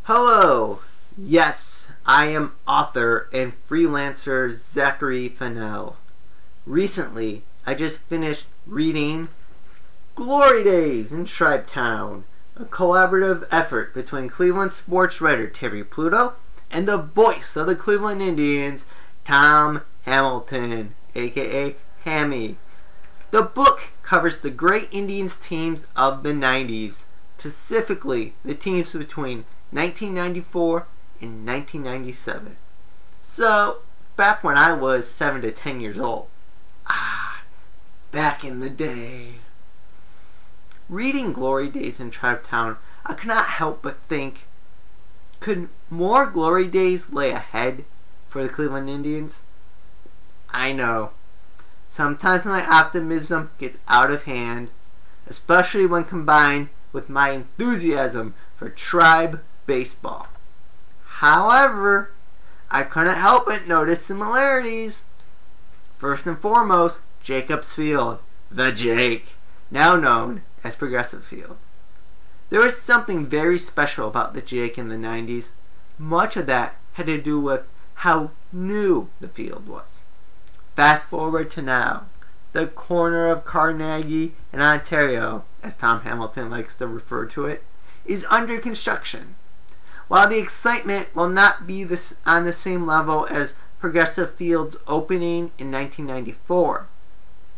Hello! Yes, I am author and freelancer Zachary Fenell. Recently, I just finished reading Glory Days in Tribe Town, a collaborative effort between Cleveland sports writer Terry Pluto and the voice of the Cleveland Indians, Tom Hamilton, aka Hammy. The book covers the great Indians teams of the 90s, specifically the teams between 1994 and 1997. So, back when I was 7 to 10 years old. Back in the day. Reading Glory Days in Tribe Town, I could not help but think, could more glory days lay ahead for the Cleveland Indians? I know. Sometimes my optimism gets out of hand, especially when combined with my enthusiasm for Tribe baseball. However, I couldn't help but notice similarities. First and foremost, Jacobs Field, the Jake, now known as Progressive Field. There was something very special about the Jake in the 90s. Much of that had to do with how new the field was. Fast forward to now, the corner of Carnegie and Ontario, as Tom Hamilton likes to refer to it, is under construction. While the excitement will not be on the same level as Progressive Field's opening in 1994,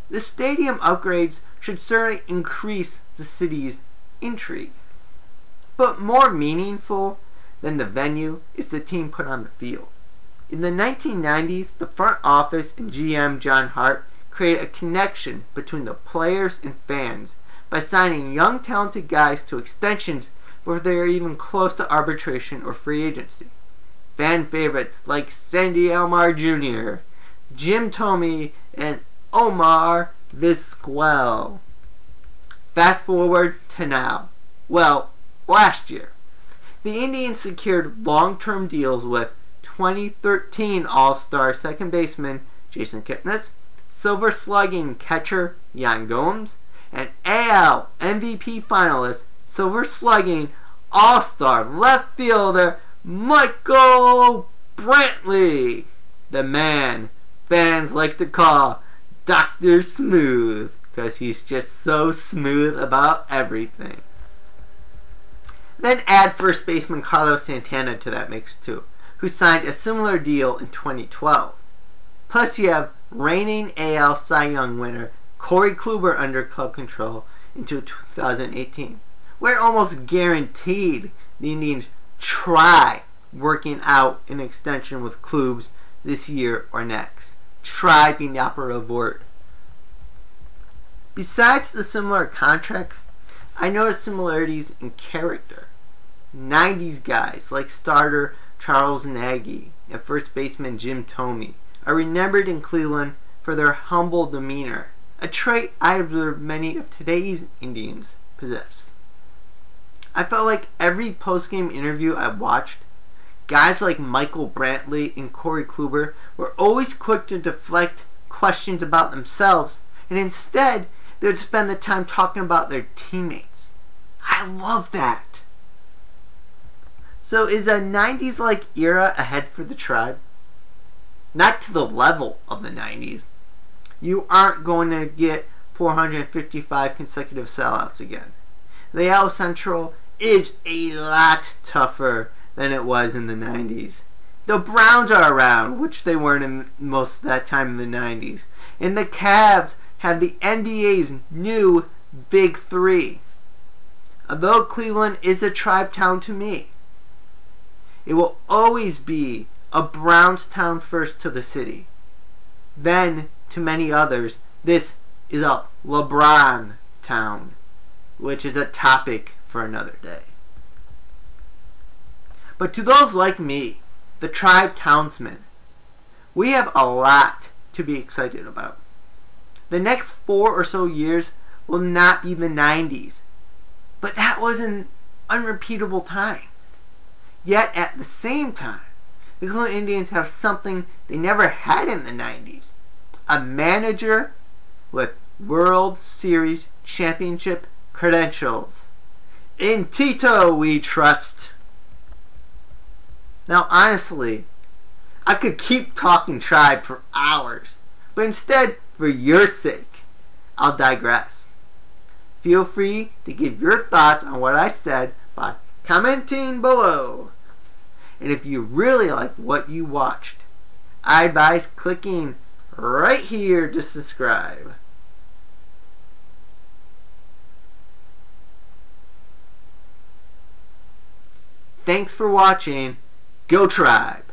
the stadium upgrades should certainly increase the city's intrigue. But more meaningful than the venue is the team put on the field. In the 1990s, the front office and GM John Hart created a connection between the players and fans by signing young talented guys to extensions before they are even close to arbitration or free agency. Fan favorites like Sandy Alomar Jr., Jim Thome, and Omar Vizquel. Fast forward to now. Well, last year, the Indians secured long-term deals with 2013 All-Star second baseman Jason Kipnis, Silver Slugging catcher Yan Gomes, and AL MVP finalist Silver Slugging All-Star left fielder Michael Brantley, the man fans like to call Dr. Smooth, because he's just so smooth about everything. Then add first baseman Carlos Santana to that mix too, who signed a similar deal in 2012. Plus you have reigning AL Cy Young winner Corey Kluber under club control into 2018, where almost guaranteed the Indians try working out an extension with clubs this year or next. Try being the operative word. Besides the similar contracts, I noticed similarities in character. 90s guys like starter Charles Nagy and first baseman Jim Thome are remembered in Cleveland for their humble demeanor, a trait I observed many of today's Indians possess. I felt like every post-game interview I watched, guys like Michael Brantley and Corey Kluber were always quick to deflect questions about themselves, and instead they would spend the time talking about their teammates. I love that. So is a 90s-like era ahead for the Tribe? Not to the level of the 90s. You aren't going to get 455 consecutive sellouts again. The AL Central is a lot tougher than it was in the 90s. The Browns are around, which they weren't in most of that time in the 90s. And the Cavs have the NBA's new Big Three. Although Cleveland is a Tribe town to me, it will always be a Browns town first to the city. Then, to many others, this is a LeBron town, which is a topic for another day. But to those like me, the Tribe townsmen, we have a lot to be excited about. The next 4 or so years will not be the 90s, but that was an unrepeatable time. Yet at the same time, the Cleveland Indians have something they never had in the 90s. A manager with World Series championship credentials. In Tito we trust. Now honestly, I could keep talking Tribe for hours, but instead, for your sake, I'll digress. Feel free to give your thoughts on what I said by commenting below. And if you really like what you watched, I advise clicking right here to subscribe. Thanks for watching. Go Tribe!